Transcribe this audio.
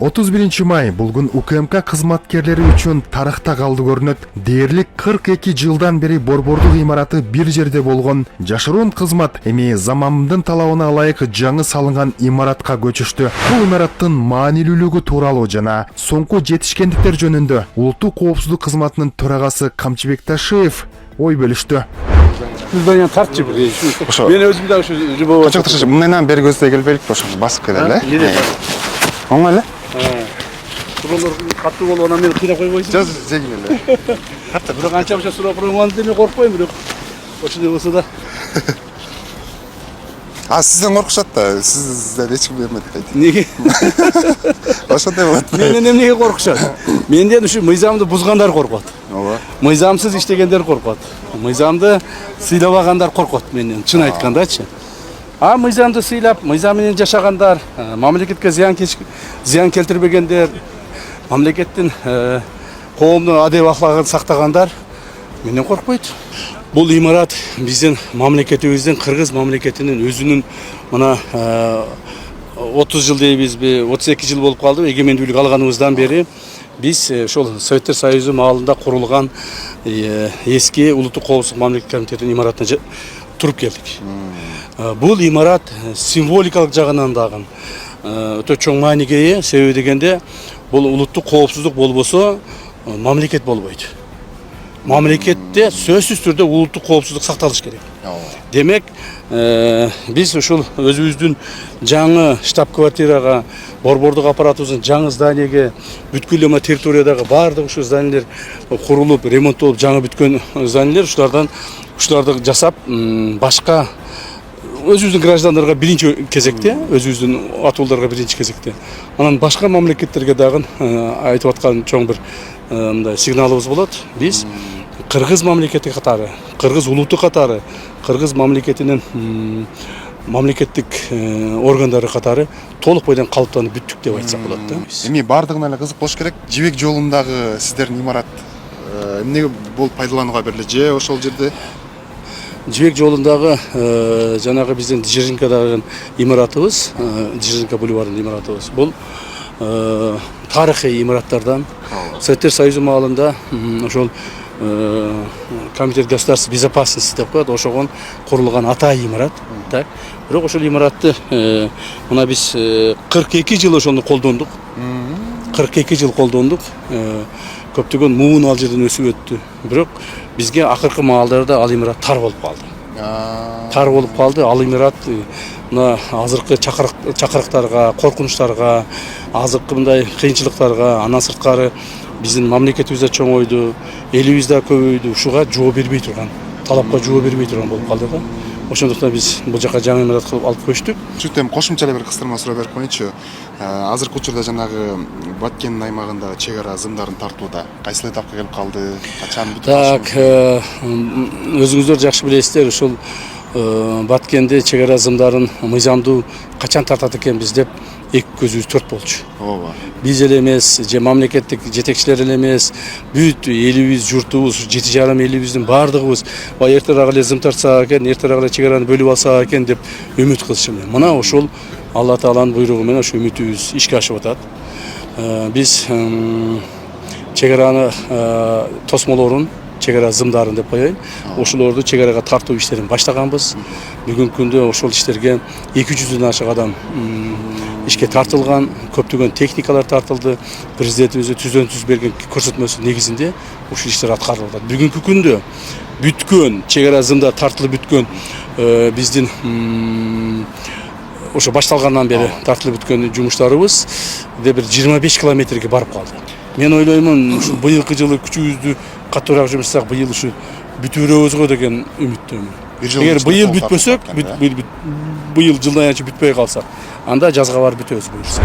31 май бул күн УКМК кызматкерлери үчүн тарыхта калды көрүнөт. Дээрлик 42 жылдан бери борбордук имараты бир жерде болгон жашыруун кызмат эми замандын талабына ылайык жаңы салынган имаратка көчүштү. Бул имараттын маанилүүлүгү тууралуу жана соңку жетишкендиктер жөнүндө улуттук коопсуздук кызматынын төрагасы Камчыбек Ташиев ой бөлүштү. Bizden tartçı bir şey. Ben özüm de şu ribo. Kaçak taşı. Bundan beri gözde gelbelik boşum basıp gelele. Oңой эле? Buralar katlı bol ona men kıyra koyboysun. Жаз жегил эле. Hatta bir kança bir şey сурап koymandı demek korkpayım bирок. Oşunday bolsa da. Sizden korkuşat da sizden hiç kim bermedi deydi. Nege? Ошондой болот. Menden emnege korkuşat? Menden şu mыйзамды buzganдар korkot. Ооба. Mыйзамсыз иштегендер korkot. Mыйзамды сыйлабагандар korkot menden, чын айткандачы. А мыйзамды сыйлап, мыйзам менен жашагандар, мамлекетке зыян келтирбегендер, мамлекеттин коомдун адеп аклагын сактагандар менден коркпойт. Бул имарат биздин мамлекетибиздин, кыргыз мамлекетинин өзүнүн мына 30 жыл дейбизби, 32 жыл болуп калды эгемендүүлүк алганыбыздан бери биз ошол Советтер Союзу маалында курулган эски улуттук коопсуздук мамлекеттик комитетинин имаратына туруп келдик. Бул имарат символикалык жагынан дагы өтө чоң мааниге ээ. Себеби дегенде бул улуттук коопсуздук болбосо мамлекет болбойт. Мамлекетте сөзсүз түрдө улуттук коопсуздук сакталыш керек. Демек, биз ушул өзүбүздүн жаңы штаб-квартирага, борбордук аппаратыбыздын жаңы зданиеге, бүткүл эме территориядагы баардык ушул зданиелер курулуп, ремонттолуп, жаңы бүткөн зданиелер ушуларды жасап, башка өзүбүздүн граждандарга биринчи кезекте, өзүбүздүн атуулдарга биринчи кезекте, анан башка мамлекеттерге дагы айтып аткан чоң бир мындай сигналыбыз болот. Биз кыргыз мамлекети катары, кыргыз улуту катары, кыргыз мамлекетинин мамлекеттик органдары катары толук бойдон калыптанып бүттүк деп айтсак болот да. Эми бардыгына эле кызык болуш керек. Жибек жолундагы сиздердин имарат эмнеге болуп пайдаланууга бериле же ошол жерде? Жибек жолундагы жанагы биздин Дзержинкадагы имаратыбыз, Дзержинка бульварынын имаратыбыз. Бул тарыхый имараттардан Советтер Союзу маалында ошол Комитет государственной безопасности деп коет, ошогон курулган ата имарат. Так. Бирок ошол имаратты мына биз 42 жыл ошону колдондук. 42 жыл колдондук. Көптөгөн муун ал жерден өсүп өттү. Бирок бизге акыркы маалдарда ал имарат тар болуп калды. Тар болуп калды. Ал имарат мына азыркы чакырыктарга, коркунучтарга, азыркы мындай кыйынчылыктарга, андан сырткары биздин мамлекетибизде чоңойду, элибиз да көбөйдү, ушуга жооп бербей турган, талапка жооп бербей турган болуп калды да. Ошондуктан биз бул жака жаңы имарат кылып алып көчтүк. Чүтем кошумча эле бир кыстырма суроо берип коеюнчу. Азыркы учурда жанагы Баткендин аймагында чек ара зымдарын тартууда кайсы этапка келип калды? Качан бүтүп Так, өзүңүздөр жакшы билесиздер, ушул Баткенде чек ара зымдарын мыйзамдуу качан тартат экенбиз деп эки көзүбүз төрт болчу. Ооба. Биз эле эмес, же мамлекеттик жетекчилер эле эмес, бүт элибиз, журтубуз, 7,5 элибиздин баардыгыбыз эртерээк эле зым тартсак экен, эртерээк эле чек араны бөлүп алсак экен деп үмүт кылышып. Мына ошол Алла Тааланын буйругу менен ошо үмүтүбүз ишке ашып атат. Биз чек араны тосмолорун, чек ара зымдарын деп коеюн, ошолорду чек арага тартуу иштерин баштаганбыз. Бүгүнкү күндө ошол иштерге 200дөн ашык адам ишке тартылган, көптөгөн техникалар тартылды. Президентибиз түздөн түз берген көрсөтмөсү негизинде ушул иштер аткарылып атат. Бүгүнкү күндө бүткөн чек ара зымдар тартылып бүткөн биздин ошо башталгандан бери тартылып бүткөн жумуштарыбыз бир 25 километрге барып калды. Мен ойлоймун, ушул быйылкы жылы күчүбүздү катуураак жұмыс жасасак, быйыл ушу бүтүрөбүзгө деген үмүттөмүн. Эгер быйыл бүтпөсөк, быйыл жылдан кийин бүтпөй калсак, анда жазга барып бүтөбүз буюрса.